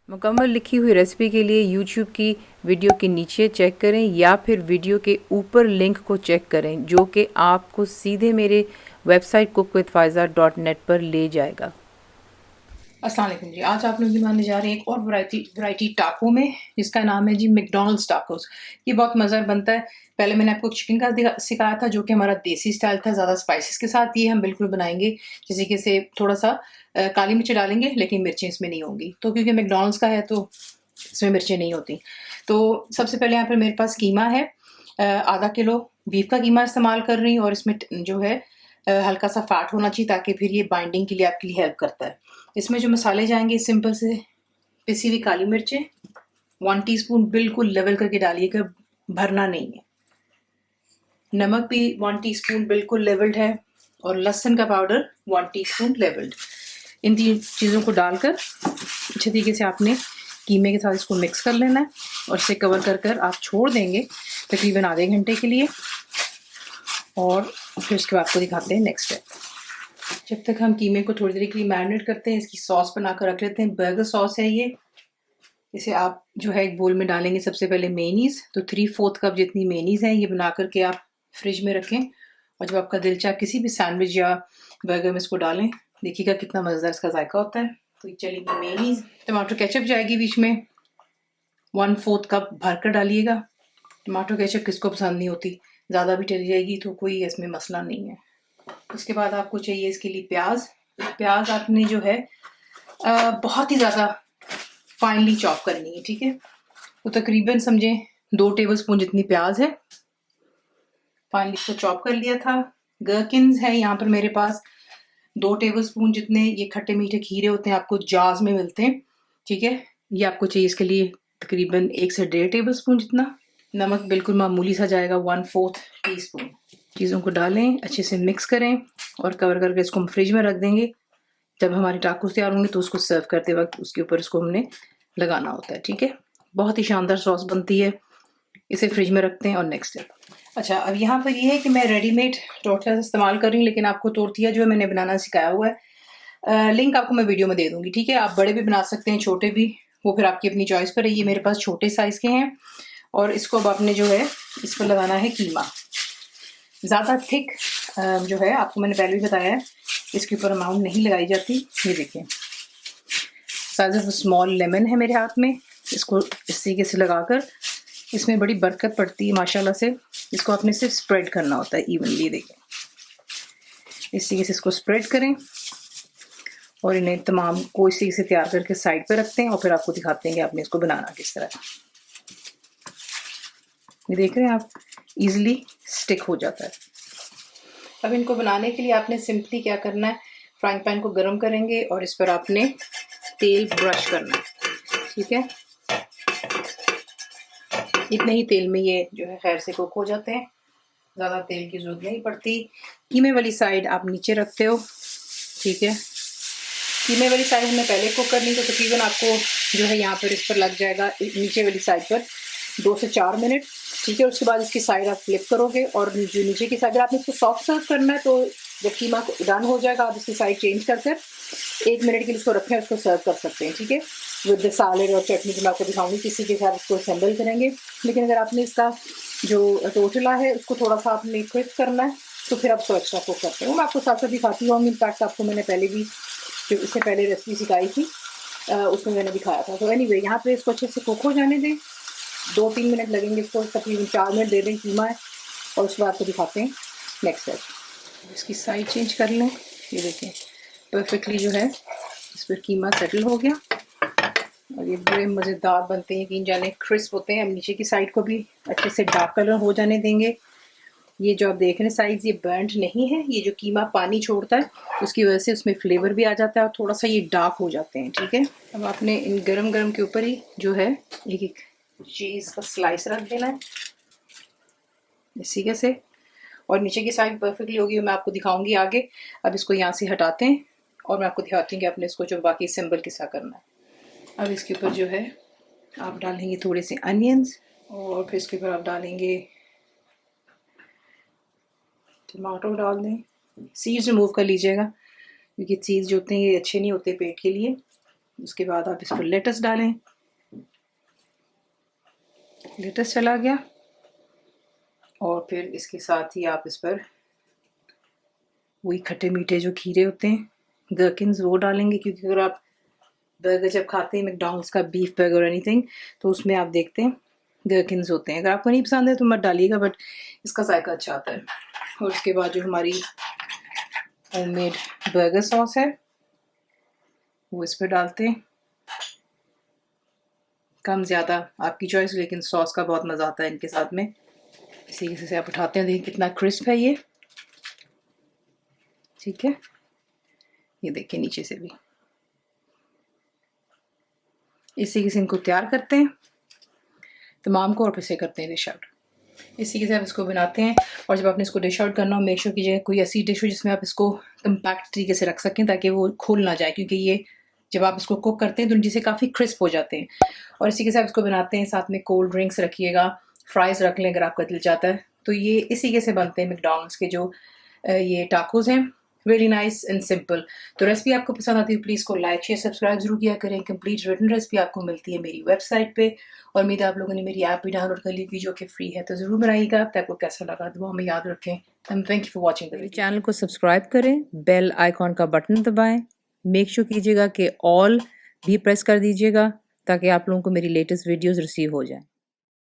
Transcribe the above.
मुकम्मल लिखी हुई रेसिपी के लिए यूट्यूब की वीडियो के नीचे चेक करें या फिर वीडियो के ऊपर लिंक को चेक करें जो कि आपको सीधे मेरे वेबसाइट cookWithFaiza.net पर ले जाएगा। अस्सलाम वालेकुम जी। आज आप लोग बनाने जा रहे हैं एक और वैरायटी टाको में, जिसका नाम है जी मैकडॉनल्ड्स टाकोस। ये बहुत मज़ेदार बनता है। पहले मैंने आपको चिकन का सिखाया था जो कि हमारा देसी स्टाइल था, ज़्यादा स्पाइसेस के साथ। ये हम बिल्कुल बनाएंगे जैसे कि से थोड़ा सा काली मिर्च डालेंगे, लेकिन मिर्चें इसमें नहीं होंगी, तो क्योंकि मैकडॉनल्ड्स का है तो इसमें मिर्चें नहीं होती। तो सबसे पहले यहाँ पर मेरे पास कीमा है, आधा किलो बीफ का कीमा इस्तेमाल कर रही हूँ, और इसमें जो है हल्का सा फैट होना चाहिए ताकि फिर ये बाइंडिंग के लिए आपके लिए हेल्प करता है। इसमें जो मसाले जाएंगे सिंपल से पिसी हुई काली मिर्चें 1 टीस्पून बिल्कुल लेवल करके डालिएगा, भरना नहीं है। नमक भी 1 टीस्पून बिल्कुल लेवल्ड है, और लहसुन का पाउडर 1 टीस्पून लेवल्ड। इन तीन चीज़ों को डालकर अच्छे तरीके से आपने कीमे के साथ इसको मिक्स कर लेना है, और इसे कवर कर आप छोड़ देंगे तकरीबन आधे घंटे के लिए। और फिर उसके बाद आपको दिखाते हैं नेक्स्ट स्टेप। जब तक हम कीमे को थोड़ी देर के लिए मैरिनेट करते हैं, इसकी सॉस बनाकर रख लेते हैं। बर्गर सॉस है ये। इसे आप जो है एक बोल में डालेंगे सबसे पहले मेनीज, तो 3/4 कप जितनी मेनीज है ये बना करके आप फ्रिज में रखें, और जब आपका दिल चाहे किसी भी सैंडविच या बर्गर में इसको डालें, देखिएगा कितना मज़ेदार इसका जायका होता है। तो चलिए मेनीज, टमाटो केचप जाएगी बीच में, 1/4 कप भरकर डालिएगा। टमाटो केचप किसको पसंद नहीं होती, ज़्यादा भी चली जाएगी तो कोई इसमें मसला नहीं है। उसके बाद आपको चाहिए इसके लिए प्याज। प्याज आपने जो है बहुत ही ज़्यादा फाइनली चॉप करनी है, ठीक है। तो तकरीबन समझें 2 टेबलस्पून जितनी प्याज है, फाइनली इसको चॉप कर लिया था। गherkins है यहाँ पर मेरे पास 2 टेबलस्पून जितने। ये खट्टे मीठे खीरे होते हैं, आपको जार्स में मिलते हैं, ठीक है। ये आपको चाहिए इसके लिए तकरीबन 1 से 1.5 टेबलस्पून जितना। नमक बिल्कुल मामूली सा जाएगा, 1/4 टीस्पून। चीज़ों को डालें, अच्छे से मिक्स करें, और कवर करके इसको हम फ्रिज में रख देंगे। जब हमारे टाकोस तैयार होंगे तो उसको सर्व करते वक्त उसके ऊपर इसको हमने लगाना होता है, ठीक है। बहुत ही शानदार सॉस बनती है। इसे फ्रिज में रखते हैं। और नेक्स्ट स्टेप, अच्छा अब यहाँ पर ये है कि मैं रेडीमेड टोटला इस्तेमाल कर रही हूँ, लेकिन आपको तोरतिया जो है मैंने बनाना सिखाया हुआ है। लिंक आपको मैं वीडियो में दे दूंगी, ठीक है। आप बड़े भी बना सकते हैं, छोटे भी, वो फिर आपकी अपनी चॉइस पर है। ये मेरे पास छोटे साइज़ के हैं, और इसको अब आपने जो है इस पर लगाना है कीमा। ज़्यादा थिक जो है, आपको मैंने पहले भी बताया है, इसके ऊपर अमाउंट नहीं लगाई जाती। ये देखिए साइज ऑफ स्मॉल लेमन है मेरे हाथ में। इसको इस तरीके से लगाकर, इसमें बड़ी बरकत पड़ती है माशाल्लाह से। इसको आपने सिर्फ स्प्रेड करना होता है इवनली। देखिए इस तरीके से इसको स्प्रेड करें, और इन्हें तमाम को इस तरीके से तैयार करके साइड पे रखते हैं, और फिर आपको दिखाते हैं कि आपने इसको बनाना किस तरह। ये देख रहे हैं आप, इजीली स्टिक हो जाता है। अब इनको बनाने के लिए आपने सिंपली क्या करना है, फ्राइंग पैन को गर्म करेंगे, और इस पर आपने तेल ब्रश करना है, ठीक है। इतने ही तेल में ये जो है खैर से कुक हो जाते हैं, ज़्यादा तेल की जरूरत नहीं पड़ती। कीमे वाली साइड आप नीचे रखते हो, ठीक है। कीमे वाली साइड हमने पहले कुक करनी, तो तकरीबन आपको जो है यहाँ पर इस पर लग जाएगा नीचे वाली साइड पर 2 से 4 मिनट, ठीक है। उसके बाद इसकी साइड आप फ्लिप करोगे, और जो नीचे की साइड, आपने इसको सॉफ्ट सर्व करना है, तो जब कीमा डन हो जाएगा आप इसकी साइड चेंज कर 1 मिनट के लिए इसको रखें, उसको सर्व कर सकते हैं, ठीक है। विद द सैलेड और चटनी जो मैं आपको दिखाऊंगी, किसी के साथ इसको असेंबल करेंगे। लेकिन अगर आपने इसका जो टोटला है उसको थोड़ा सा आपने क्विक करना है, तो फिर आप उसको एक्स्ट्रा कुक करते हैं, वो मैं आपको साथ साथ दिखाती हूँ। इनफैक्ट आपको मैंने पहले भी जो इससे पहले रेसिपी सिखाई थी उसमें मैंने दिखाया था। तो एनीवे यहाँ पे इसको अच्छे से कुक हो जाने दें, 2-3 मिनट लगेंगे इसको, तकरीबन 4 मिनट दे दें कीमा है, और उसके बाद आपको दिखाते हैं नेक्स्ट स्टेप। इसकी साइड चेंज कर लें। ये देखें परफेक्टली जो है इस पर कीमा सेटल हो गया, और ये बड़े मज़ेदार बनते हैं, यकीन जाने क्रिस्प होते हैं। हम नीचे की साइड को भी अच्छे से डार्क कलर हो जाने देंगे। ये जो आप देख रहे हैं साइज, ये बर्न्ड नहीं है, ये जो कीमा पानी छोड़ता है उसकी वजह से उसमें फ्लेवर भी आ जाता है, और थोड़ा सा ये डार्क हो जाते हैं, ठीक है। अब आपने इन गरम गरम के ऊपर ही जो है एक एक चीज़ का स्लाइस रख देना है इसी के से, और नीचे की साइड परफेक्टली होगी, मैं आपको दिखाऊंगी आगे। अब इसको यहाँ से हटाते हैं, और मैं आपको दिखाती हूँ कि आपने इसको जो बाकी सिंबल किस तरह करना है। अब इसके ऊपर जो है आप डालेंगे थोड़े से अनियंस, और फिर इसके ऊपर आप डालेंगे टमाटो डाल दें। सीड्स रिमूव कर लीजिएगा, क्योंकि सीड्स जो होते हैं ये अच्छे नहीं होते पेट के लिए। उसके बाद आप इस पर लेटस डालें, लेटस चला गया, और फिर इसके साथ ही आप इस पर वही खट्टे मीठे जो खीरे होते हैं, गherkins, वो डालेंगे, क्योंकि अगर आप बर्गर जब खाते हैं मैकडॉनल्ड्स का बीफ बर्गर एनीथिंग, तो उसमें आप देखते हैं गherkins होते हैं। अगर आपको नहीं पसंद है तो मत डालिएगा, बट इसका जायका अच्छा आता है। और उसके बाद जो हमारी होममेड बर्गर सॉस है वो इस पर डालते हैं, कम ज़्यादा आपकी चॉइस, लेकिन सॉस का बहुत मज़ा आता है इनके साथ में। इसी तरीके से आप उठाते हैं, देखिए कितना क्रिस्प है ये, ठीक है, ये देखिए नीचे से भी। इस तरीके से इनको तैयार करते हैं तमाम को, और फिर से करते हैं डिश आउट। इस तरीके से आप इसको बनाते हैं, और जब आपने इसको डिश आउट करना हो, मेक श्योर कीजिए कोई ऐसी डिश हो जिसमें आप इसको कम्पैक्ट तरीके से रख सकें, ताकि वो खुल ना जाए, क्योंकि ये जब आप इसको कुक करते हैं तो नीचे से काफ़ी क्रिस्प हो जाते हैं। और इसी के साथ इसको बनाते हैं, साथ में कोल्ड ड्रिंक्स रखिएगा, फ्राइज़ रख लें अगर आपका दिल चाहता है। तो ये इसी के से बनते हैं मैकडॉनल्ड्स के जो ये टाकोज़ हैं, रियली नाइस एंड सिंपल। तो रेसिपी आपको पसंद आती है प्लीज़ को लाइक शेयर सब्सक्राइब जरूर किया करें। कंप्लीट रिटन रेसिपी आपको मिलती है मेरी वेबसाइट पे, और उम्मीद है आप लोगों ने मेरी ऐप भी डाउनलोड कर ली थी जो कि फ्री है, तो ज़रूर बनाइएगा। आपको कैसा लगा तो वो हमें याद रखें। Thank you for watching the video. Channel को सब्सक्राइब करें, बेल आइकॉन का बटन दबाएं, मेक श्योर कीजिएगा कि ऑल भी प्रेस कर दीजिएगा, ताकि आप लोगों को मेरी लेटेस्ट वीडियोस रिसीव हो जाएं।